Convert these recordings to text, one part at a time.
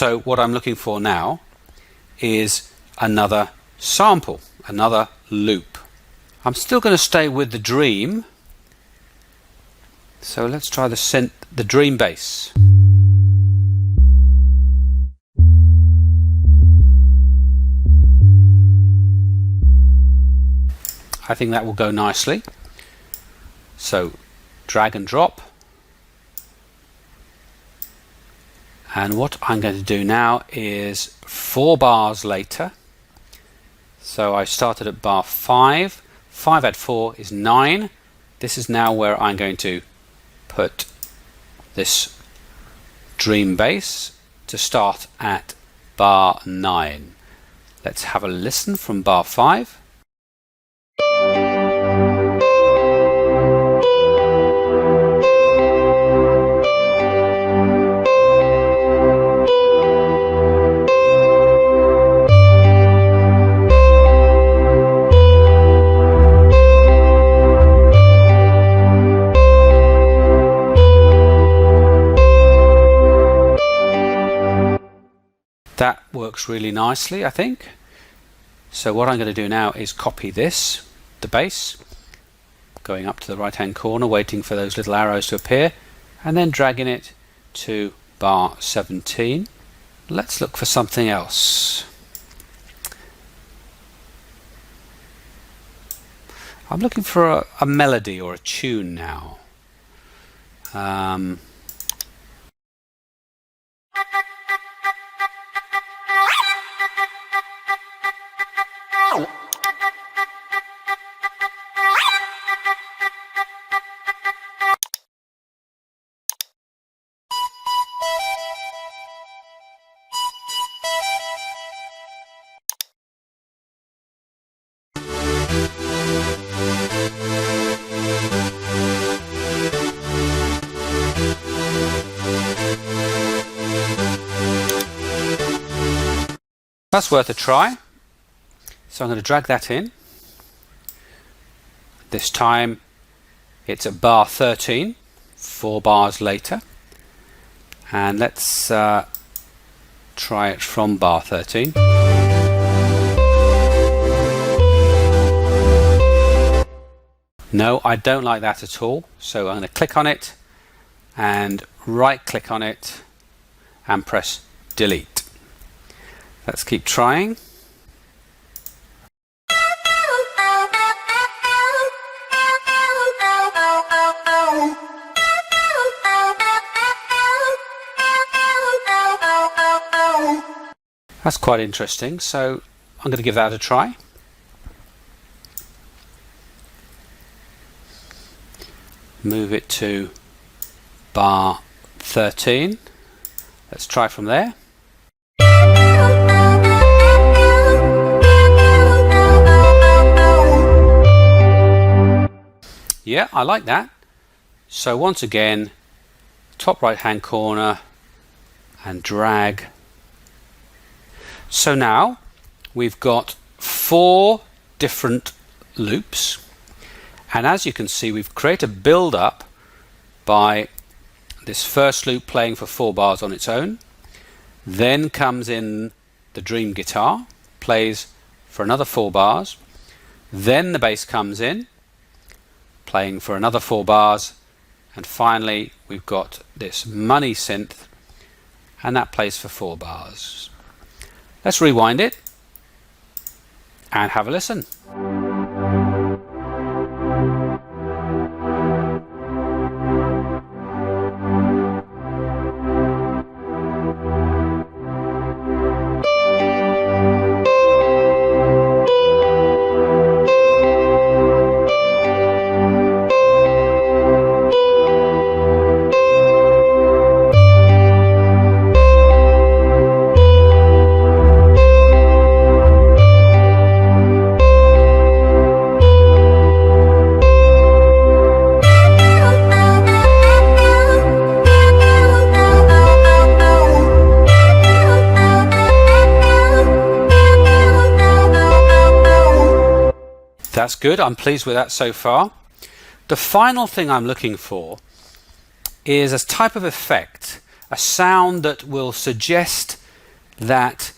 So what I'm looking for now is another sample, another loop. I'm still going to stay with the dream. So let's try the dream bass. I think that will go nicely. So drag and drop. And what I'm going to do now is 4 bars later. So I started at bar 5. 5 add 4 is 9. This is now where I'm going to put this dream bass to start at bar 9. Let's have a listen from bar 5. That works really nicely, I think. So what I'm going to do now is copy this, the bass, going up to the right hand corner, waiting for those little arrows to appear, and then dragging it to bar 17. Let's look for something else. I'm looking for a melody or a tune now. That's worth a try. So I'm going to drag that in. This time it's at bar 13, 4 bars later. And let's try it from bar 13. No, I don't like that at all. So I'm going to click on it and right click on it and press delete. Let's keep trying. That's quite interesting, so I'm going to give that a try. Move it to bar 13. Let's try from there. Yeah, I like that. So once again, top right hand corner and drag. So now we've got 4 different loops, and as you can see, we've created a build up by this first loop playing for 4 bars on its own. Then comes in the dream guitar, plays for another 4 bars. Then the bass comes in, playing for another 4 bars. And finally, we've got this money synth, and that plays for 4 bars. Let's rewind it and have a listen. That's good. I'm pleased with that so far. The final thing I'm looking for is a type of effect, a sound that will suggest that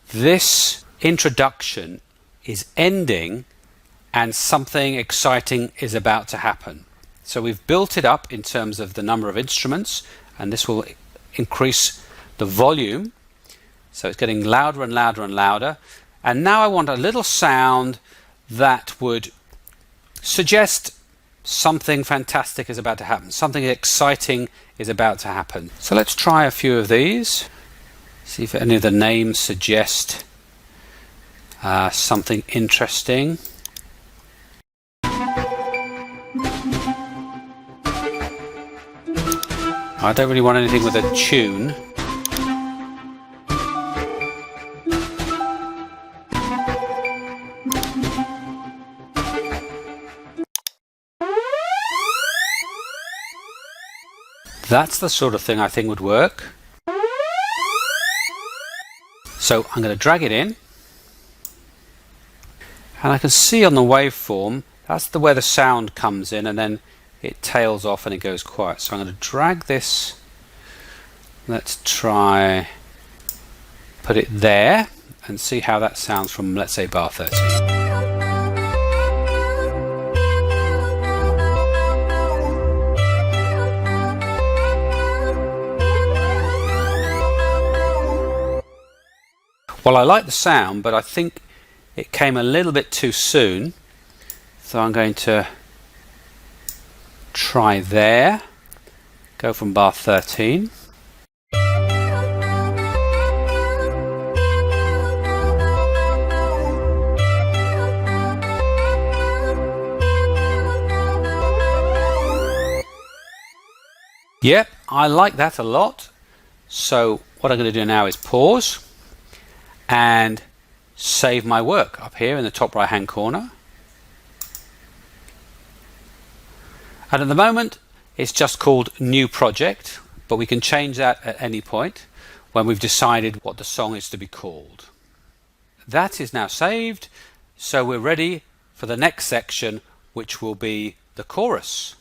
this introduction is ending and something exciting is about to happen. So we've built it up in terms of the number of instruments, and this will increase the volume. So it's getting louder and louder and louder. And now I want a little sound that would suggest something fantastic is about to happen. Something exciting is about to happen. So let's try a few of these. See if any of the names suggest something interesting. I don't really want anything with a tune. That's the sort of thing I think would work. So I'm going to drag it in, and I can see on the waveform that's where the sound comes in, and then it tails off and it goes quiet. So I'm going to drag this. Let's try put it there and see how that sounds from, let's say, bar 13. Well, I like the sound, but I think it came a little bit too soon. So I'm going to try there, go from bar 13. Yep, I like that a lot. So what I'm going to do now is pause and save my work up here in the top right hand corner. And at the moment it's just called New Project, but we can change that at any point when we've decided what the song is to be called. That is now saved, so we're ready for the next section, which will be the chorus.